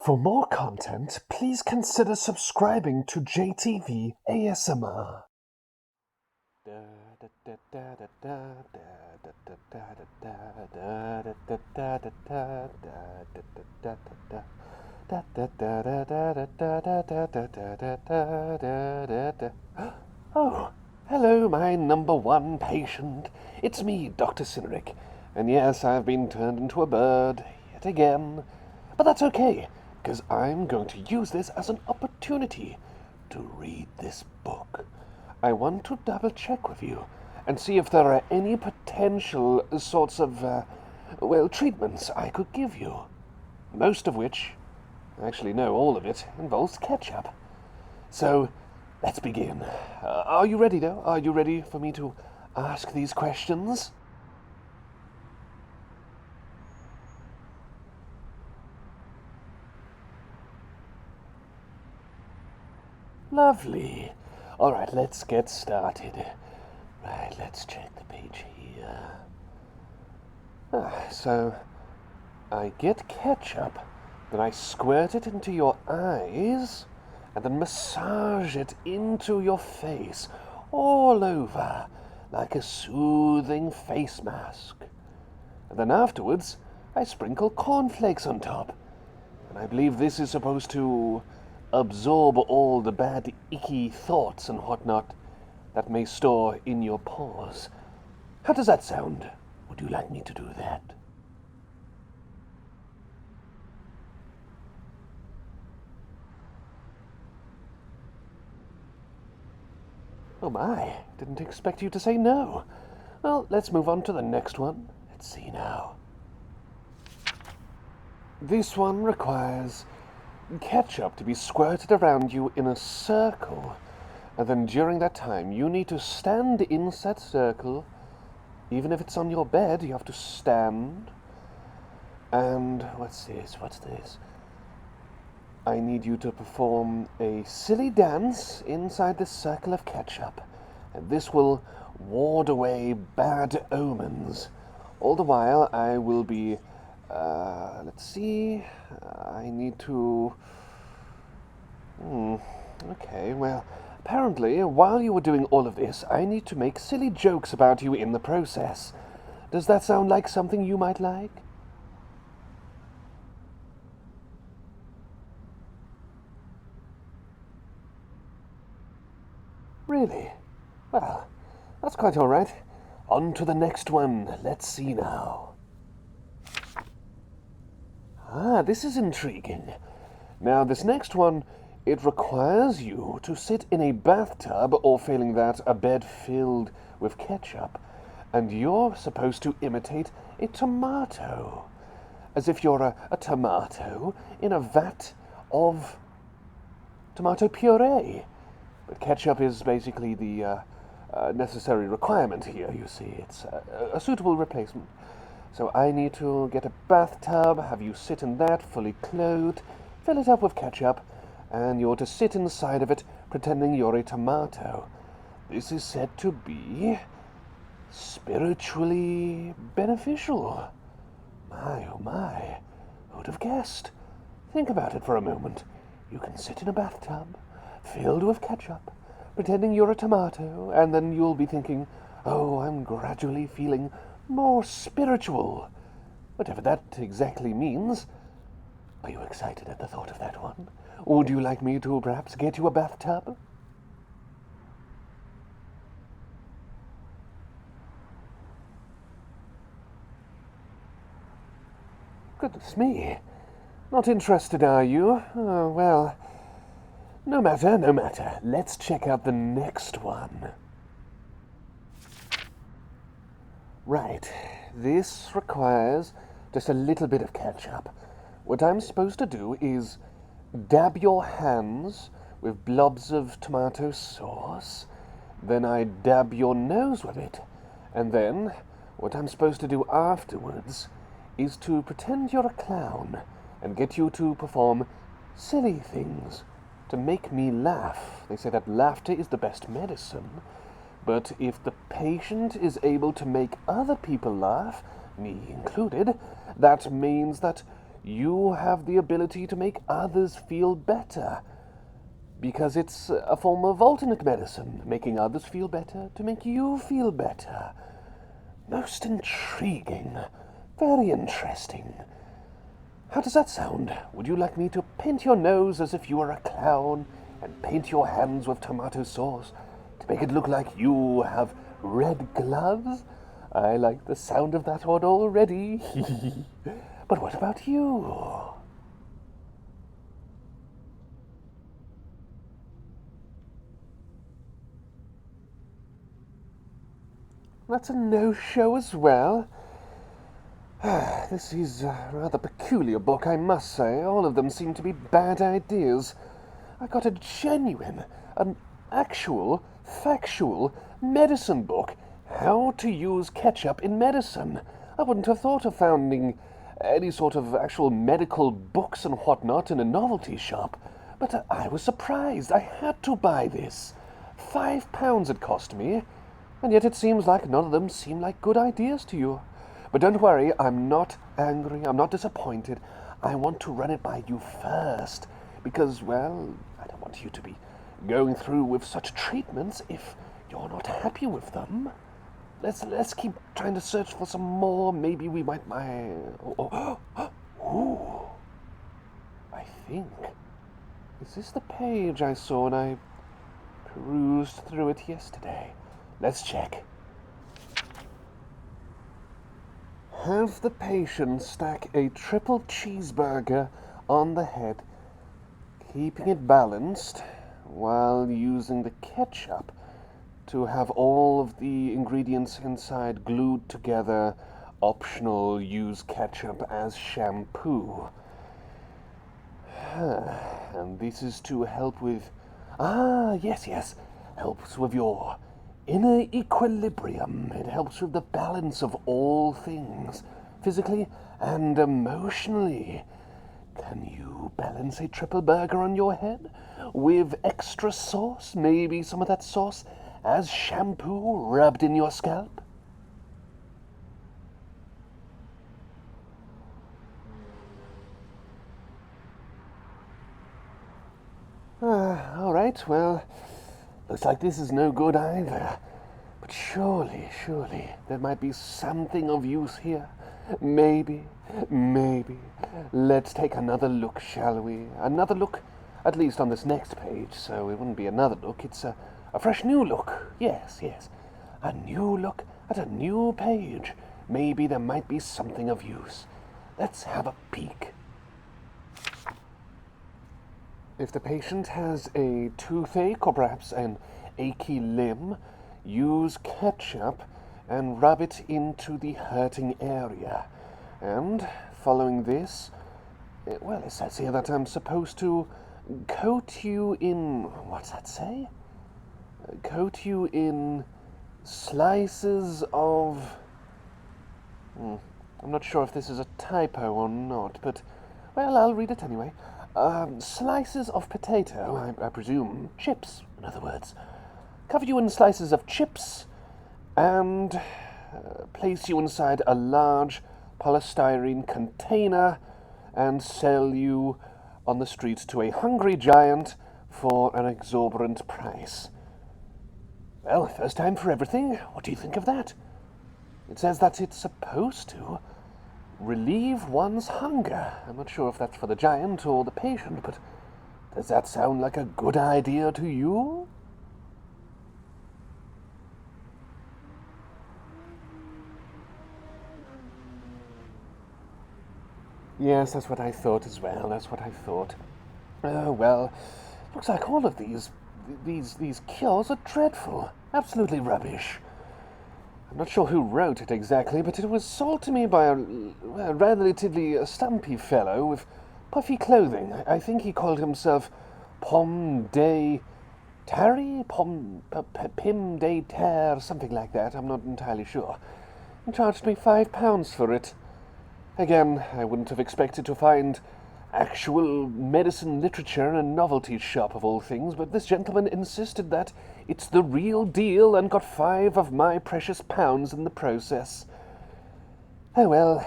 For more content, please consider subscribing to JTV ASMR. Oh, hello, my number one patient. It's me, Dr. Cyneric. And yes, I've been turned into a bird, yet again. But that's okay, because I'm going to use this as an opportunity to read this book. I want to double-check with you and see if there are any potential sorts of, treatments I could give you. Most of which, actually no, all of it, involves ketchup. So, let's begin. Are you ready, though? Are you ready for me to ask these questions? Lovely. All right, let's get started. Right, let's check the page here. So, I get ketchup, then I squirt it into your eyes, and then massage it into your face, all over, like a soothing face mask. And then afterwards, I sprinkle cornflakes on top. And I believe this is supposed to absorb all the bad, icky thoughts and whatnot that may store in your pores. How does that sound? Would you like me to do that? Oh my, didn't expect you to say no. Well, let's move on to the next one. Let's see now. This one requires ketchup to be squirted around you in a circle, and then during that time you need to stand in that circle. Even if it's on your bed, you have to stand. And what's this? I need you to perform a silly dance inside this circle of ketchup, and this will ward away bad omens. All the while I will be let's see, I need to... Okay, well, apparently, while you were doing all of this, I need to make silly jokes about you in the process. Does that sound like something you might like? Really? Well, that's quite all right. On to the next one. Let's see now. This is intriguing. Now, this next one, it requires you to sit in a bathtub, or failing that, a bed filled with ketchup, and you're supposed to imitate a tomato, as if you're a tomato in a vat of tomato puree. But ketchup is basically the necessary requirement here, you see. It's a suitable replacement. So I need to get a bathtub, have you sit in that, fully clothed, fill it up with ketchup, and you're to sit inside of it, pretending you're a tomato. This is said to be spiritually beneficial. My, oh my, who'd have guessed? Think about it for a moment. You can sit in a bathtub, filled with ketchup, pretending you're a tomato, and then you'll be thinking, oh, I'm gradually feeling more spiritual. Whatever that exactly means. Are you excited at the thought of that one? Or would you like me to perhaps get you a bathtub? Goodness me. Not interested, are you? Oh, well, no matter. Let's check out the next one. Right, this requires just a little bit of ketchup. What I'm supposed to do is dab your hands with blobs of tomato sauce, then I dab your nose with it, and then what I'm supposed to do afterwards is to pretend you're a clown and get you to perform silly things to make me laugh. They say that laughter is the best medicine. But if the patient is able to make other people laugh, me included, that means that you have the ability to make others feel better. Because it's a form of alternate medicine, making others feel better to make you feel better. Most intriguing. Very interesting. How does that sound? Would you like me to paint your nose as if you were a clown and paint your hands with tomato sauce to make it look like you have red gloves? I like the sound of that one already. But what about you? That's a no-show as well. This is a rather peculiar book, I must say. All of them seem to be bad ideas. I got a genuine, an actual, factual medicine book. How to use ketchup in medicine. I wouldn't have thought of finding any sort of actual medical books and whatnot in a novelty shop. But I was surprised. I had to buy this. £5 it cost me. And yet it seems like none of them seem like good ideas to you. But don't worry, I'm not angry, I'm not disappointed. I want to run it by you first. Because, well, I don't want you to be going through with such treatments if you're not happy with them. Let's keep trying to search for some more. Maybe we might... Ooh. I think... Is this the page I saw when I perused through it yesterday? Let's check. Have the patient stack a triple cheeseburger on the head, keeping it balanced while using the ketchup to have all of the ingredients inside glued together. Optional, use ketchup as shampoo. And this is to help with... yes. Helps with your inner equilibrium. It helps with the balance of all things, physically and emotionally. Can you balance a triple burger on your head with extra sauce? Maybe some of that sauce as shampoo rubbed in your scalp? All right, well, looks like this is no good either. But surely, there might be something of use here. Maybe. Let's take another look, shall we? Another look, at least on this next page, so it wouldn't be another look. It's a fresh new look. Yes. A new look at a new page. Maybe there might be something of use. Let's have a peek. If the patient has a toothache or perhaps an achy limb, use ketchup and rub it into the hurting area. And following this, well, it says here that I'm supposed to coat you in, what's that say? Coat you in slices of... I'm not sure if this is a typo or not, but, well, I'll read it anyway. Slices of potato, I presume chips, in other words. Cover you in slices of chips and place you inside a large polystyrene container and sell you on the streets to a hungry giant for an exorbitant price. Well, first time for everything. What do you think of that? It says that it's supposed to relieve one's hunger. I'm not sure if that's for the giant or the patient, but does that sound like a good idea to you? Yes, that's what I thought as well. Oh, well, looks like all of these cures are dreadful. Absolutely rubbish. I'm not sure who wrote it exactly, but it was sold to me by a relatively stumpy fellow with puffy clothing. I think he called himself Pom de Tarry? Pim de Terre, something like that. I'm not entirely sure. He charged me £5 for it. Again, I wouldn't have expected to find actual medicine literature in a novelty shop of all things, but this gentleman insisted that it's the real deal and got 5 of my precious pounds in the process. Oh well,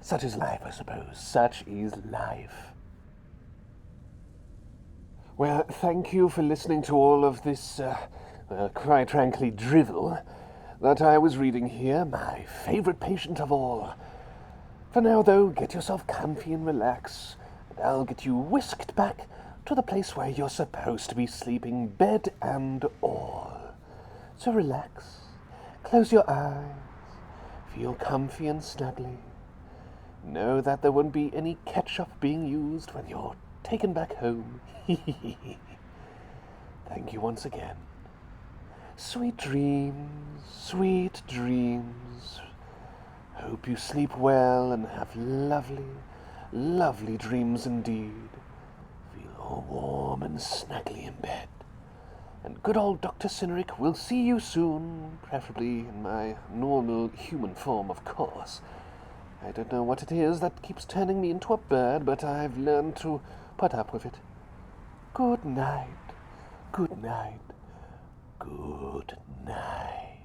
Such is life, I suppose. Such is life. Well, thank you for listening to all of this, quite frankly, drivel that I was reading here, my favorite patient of all. For now, though, get yourself comfy and relax, and I'll get you whisked back to the place where you're supposed to be sleeping, bed and all. So relax, close your eyes, feel comfy and snuggly. Know that there won't be any ketchup being used when you're taken back home. Thank you once again. Sweet dreams, sweet dreams. Hope you sleep well and have lovely, lovely dreams indeed. Feel all warm and snuggly in bed. And good old Dr. Cyneric will see you soon, preferably in my normal human form, of course. I don't know what it is that keeps turning me into a bird, but I've learned to put up with it. Good night, good night, good night.